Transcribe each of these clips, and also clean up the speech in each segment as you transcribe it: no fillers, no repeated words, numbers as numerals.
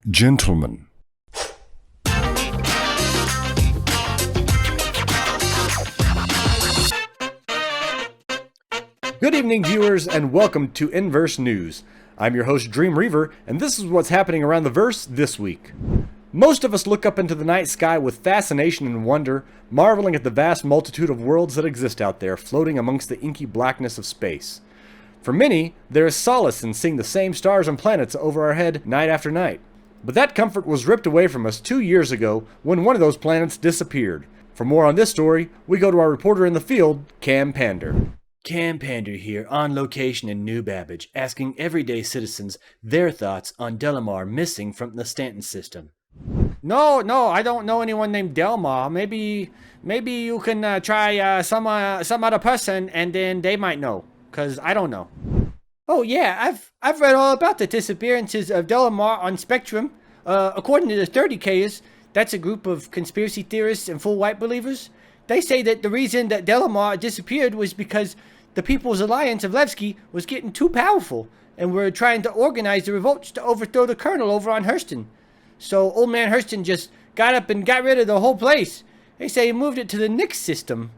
Gentlemen. Good evening, viewers, and welcome to Inverse News. I'm your host, Dream Reaver, and this is what's happening around the verse this week. Most of us look up into the night sky with fascination and wonder, marveling at the vast multitude of worlds that exist out there, floating amongst the inky blackness of space. For many, there is solace in seeing the same stars and planets over our head night after night. But that comfort was ripped away from us 2 years ago when one of those planets disappeared. For more on this story, we go to our reporter in the field, Cam Pander. Cam Pander here, on location in New Babbage, asking everyday citizens their thoughts on Delamar missing from the Stanton system. No, I don't know anyone named Delamar. Maybe you can try some other person, and then they might know, cause I don't know. Oh yeah, I've read all about the disappearances of Delamar on Spectrum. According to the 30Kers, that's a group of conspiracy theorists and full white believers. They say that the reason that Delamar disappeared was because the People's Alliance of Levski was getting too powerful and were trying to organize the revolts to overthrow the colonel over on Hurston. So old man Hurston just got up and got rid of the whole place. They say he moved it to the Nix system.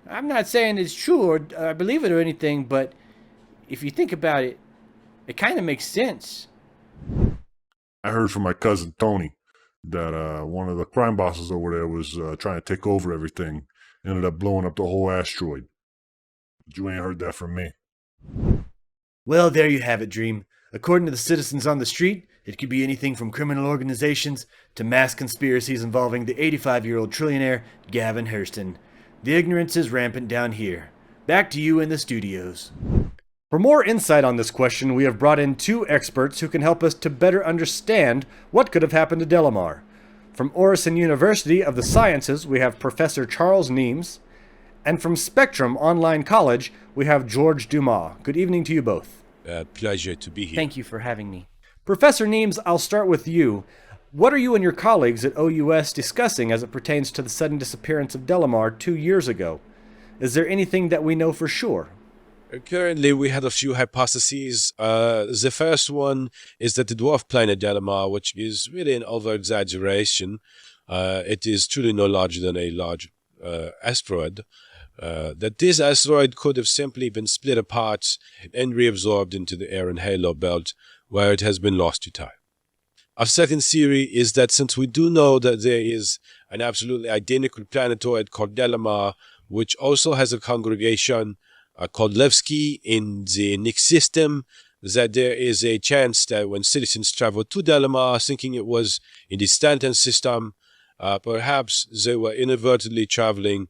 I'm not saying it's true or I believe it or anything, but if you think about it, it kind of makes sense. I heard from my cousin Tony that one of the crime bosses over there was trying to take over everything. Ended up blowing up the whole asteroid. But you ain't heard that from me. Well, there you have it, Dream. According to the citizens on the street, it could be anything from criminal organizations to mass conspiracies involving the 85-year-old trillionaire Gavin Hurston. The ignorance is rampant down here. Back to you in the studios. For more insight on this question, we have brought in two experts who can help us to better understand what could have happened to Delamar. From Orison University of the Sciences, we have Professor Charles Nemes, and from Spectrum Online College, we have George Dumas. Good evening to you both. Pleasure to be here. Thank you for having me. Professor Nemes, I'll start with you. What are you and your colleagues at OUS discussing as it pertains to the sudden disappearance of Delamar 2 years ago? Is there anything that we know for sure? Currently, we had a few hypotheses. The first one is that the dwarf planet Delamar, which is really an over-exaggeration, it is truly no larger than a large asteroid, that this asteroid could have simply been split apart and reabsorbed into the air and halo belt, where it has been lost to time. Our second theory is that since we do know that there is an absolutely identical planetoid called Delamar, which also has a congregation called Levski in the Nix system, that there is a chance that when citizens travel to Delamar thinking it was in the Stanton system, perhaps they were inadvertently traveling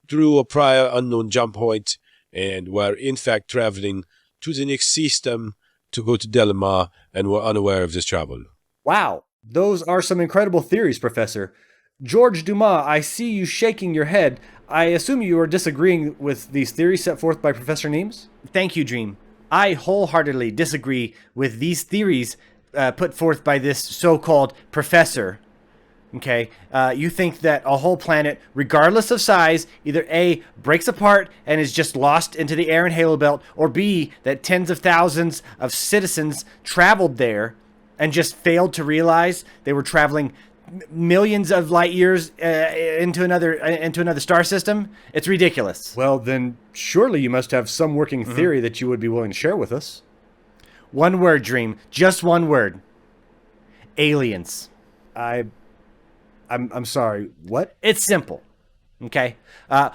through a prior unknown jump point and were in fact traveling to the Nix system to go to Delamar and were unaware of this travel. Wow, those are some incredible theories, Professor. George Dumas, I see you shaking your head. I assume you are disagreeing with these theories set forth by Professor Nemes? Thank you, Dream. I wholeheartedly disagree with these theories put forth by this so-called professor. Okay, you think that a whole planet, regardless of size, either A, breaks apart and is just lost into the air and halo belt, or B, that tens of thousands of citizens traveled there and just failed to realize they were traveling millions of light years into another star system. It's ridiculous. Well, then surely you must have some working theory that you would be willing to share with us. One word, Dream. Just one word. Aliens. I'm sorry, what? It's simple. Okay?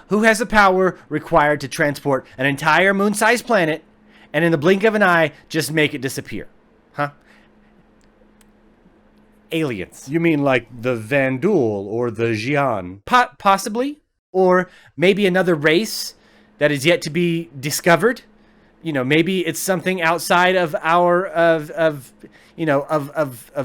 Who has the power required to transport an entire moon-sized planet and in the blink of an eye just make it disappear? Huh? Aliens. You mean like the Vandul or the Xi'an? Possibly. Or maybe another race that is yet to be discovered. You know, maybe it's something outside of our of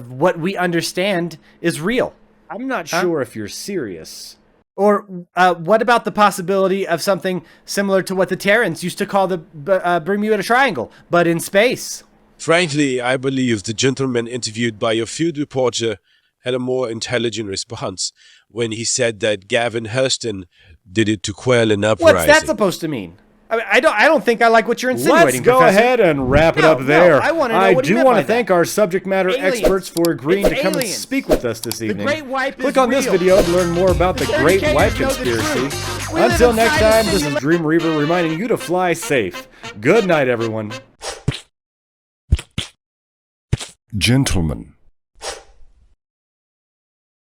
what we understand is real. I'm not sure if you're serious. Or what about the possibility of something similar to what the Terrans used to call the Bermuda Triangle, but in space? Frankly, I believe the gentleman interviewed by your field reporter had a more intelligent response when he said that Gavin Hurston did it to quell an uprising. What's that supposed to mean? I don't think I like what you're insinuating, Let's go Professor. ahead and wrap it No, up there. no, I wanna know what he do meant want by to thank that. our subject matter Aliens. experts for agreeing It's to come and aliens. speak with us this evening. Great Wipe Click is on this real. video to learn more about the Great educators Wipe know the conspiracy. truth. We live Until next inside a time, this is simulation. Dream Reaver reminding you to fly safe. Good night, everyone. Gentlemen,